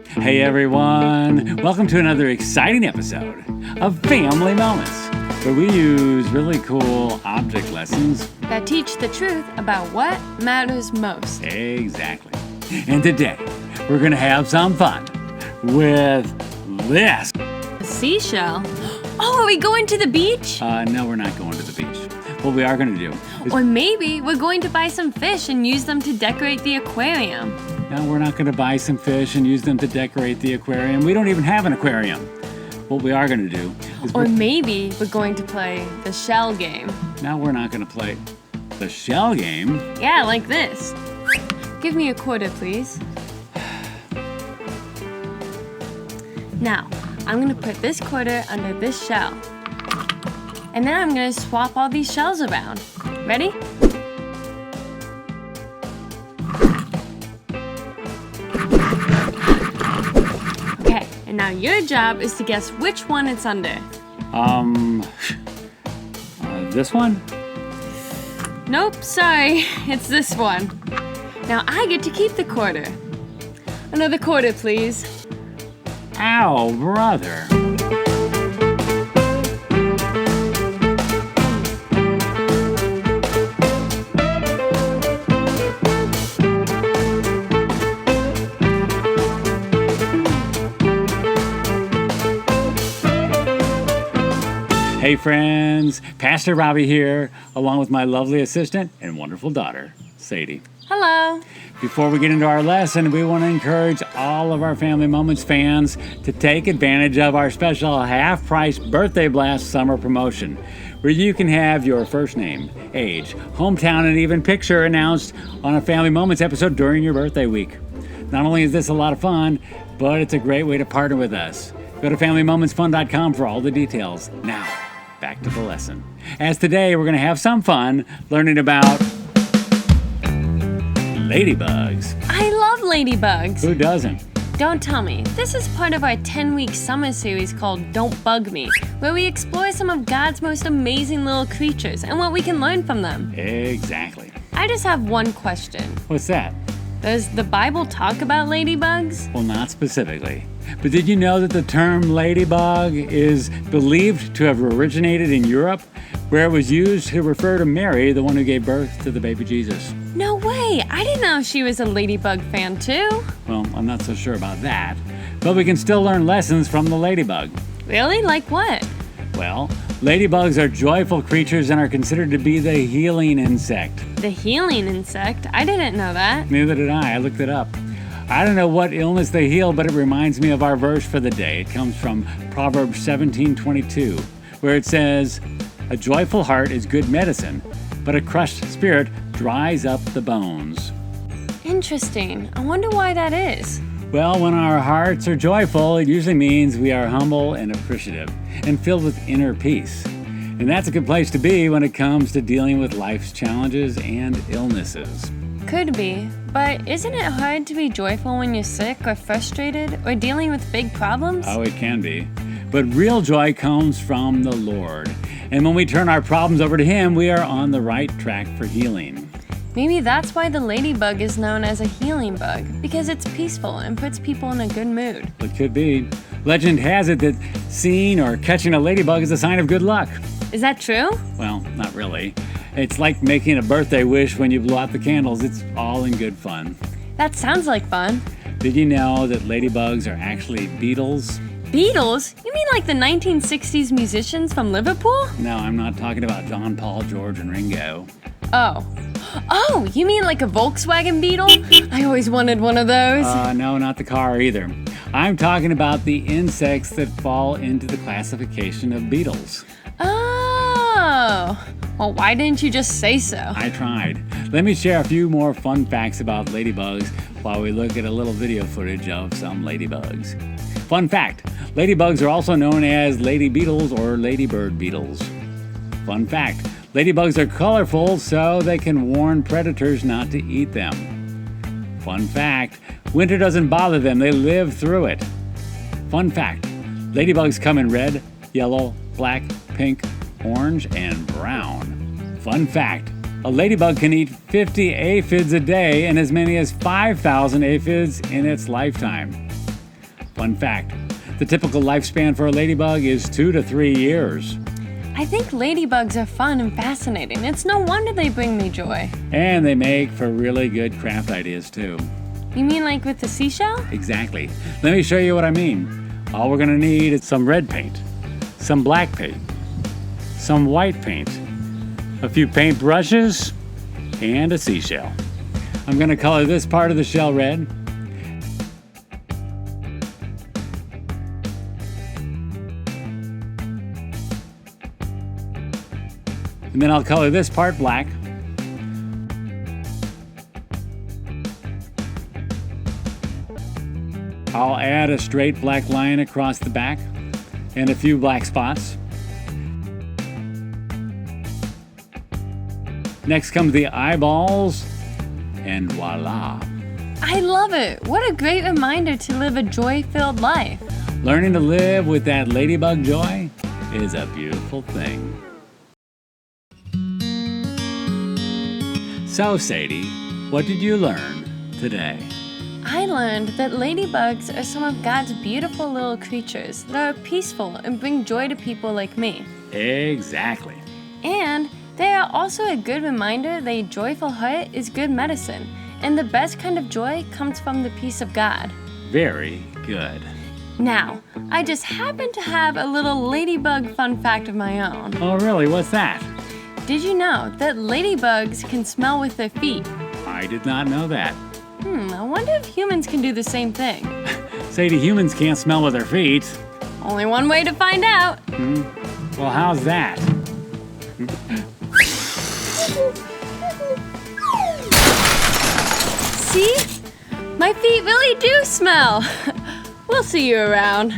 Hey everyone, welcome to another exciting episode of Family Moments, where we use really cool object lessons that teach the truth about what matters most. Exactly. And today, we're going to have some fun with this. A seashell? Oh, are we going to the beach? No, we're not going to the beach. What we are going to do is... Or maybe we're going to buy some fish and use them to decorate the aquarium. No, we're not going to buy some fish and use them to decorate the aquarium. We don't even have an aquarium. What we are going to do is... Or maybe we're going to play the shell game. No, we're not going to play the shell game. Yeah, like this. Give me a quarter, please. Now, I'm going to put this quarter under this shell. And then I'm going to swap all these shells around. Ready? Okay, and now your job is to guess which one it's under. This one? Nope, sorry, it's this one. Now I get to keep the quarter. Another quarter, please. Ow, brother. Hey friends, Pastor Robbie here, along with my lovely assistant and wonderful daughter, Sadie. Hello. Before we get into our lesson, we want to encourage all of our Family Moments fans to take advantage of our special half-price birthday blast summer promotion, where you can have your first name, age, hometown, and even picture announced on a Family Moments episode during your birthday week. Not only is this a lot of fun, but it's a great way to partner with us. Go to FamilyMomentsFun.com for all the details. Now, back to the lesson. As today, we're going to have some fun learning about ladybugs. I love ladybugs. Who doesn't? Don't tell me. This is part of our 10-week summer series called Don't Bug Me, where we explore some of God's most amazing little creatures and what we can learn from them. Exactly. I just have one question. What's that? Does the Bible talk about ladybugs? Well, not specifically. But did you know that the term ladybug is believed to have originated in Europe, where it was used to refer to Mary, the one who gave birth to the baby Jesus? No way! I didn't know she was a ladybug fan too. Well, I'm not so sure about that. But we can still learn lessons from the ladybug. Really? Like what? Well, ladybugs are joyful creatures and are considered to be the healing insect. The healing insect? I didn't know that. Neither did I. I looked it up. I don't know what illness they heal, but it reminds me of our verse for the day. It comes from Proverbs 17:22, where it says, "A joyful heart is good medicine, but a crushed spirit dries up the bones." Interesting. I wonder why that is. Well, when our hearts are joyful, it usually means we are humble and appreciative and filled with inner peace. And that's a good place to be when it comes to dealing with life's challenges and illnesses. Could be, but isn't it hard to be joyful when you're sick or frustrated or dealing with big problems? Oh, it can be. But real joy comes from the Lord. And when we turn our problems over to Him, we are on the right track for healing. Maybe that's why the ladybug is known as a healing bug, because it's peaceful and puts people in a good mood. It could be. Legend has it that seeing or catching a ladybug is a sign of good luck. Is that true? Well, not really. It's like making a birthday wish when you blow out the candles. It's all in good fun. That sounds like fun. Did you know that ladybugs are actually beetles? Beatles? You mean like the 1960s musicians from Liverpool? No, I'm not talking about John, Paul, George, and Ringo. Oh, you mean like a Volkswagen Beetle? I always wanted one of those. No, not the car either. I'm talking about the insects that fall into the classification of beetles. Oh, well, why didn't you just say so? I tried. Let me share a few more fun facts about ladybugs while we look at a little video footage of some ladybugs. Fun fact, ladybugs are also known as lady beetles or ladybird beetles. Fun fact, ladybugs are colorful so they can warn predators not to eat them. Fun fact, winter doesn't bother them, they live through it. Fun fact, ladybugs come in red, yellow, black, pink, orange, and brown. Fun fact, a ladybug can eat 50 aphids a day and as many as 5,000 aphids in its lifetime. Fun fact, the typical lifespan for a ladybug is 2 to 3 years. I think ladybugs are fun and fascinating. It's no wonder they bring me joy. And they make for really good craft ideas too. You mean like with the seashell? Exactly. Let me show you what I mean. All we're gonna need is some red paint, some black paint, some white paint, a few paint brushes, and a seashell. I'm gonna color this part of the shell red. And then I'll color this part black. I'll add a straight black line across the back and a few black spots. Next comes the eyeballs, and voila. I love it. What a great reminder to live a joy-filled life. Learning to live with that ladybug joy is a beautiful thing. So, Sadie, what did you learn today? I learned that ladybugs are some of God's beautiful little creatures that are peaceful and bring joy to people like me. Exactly. And they are also a good reminder that a joyful heart is good medicine, and the best kind of joy comes from the peace of God. Very good. Now, I just happen to have a little ladybug fun fact of my own. Oh, really? What's that? Did you know that ladybugs can smell with their feet? I did not know that. I wonder if humans can do the same thing. Sadie, humans can't smell with their feet. Only one way to find out. Well, how's that? See? My feet really do smell. We'll see you around.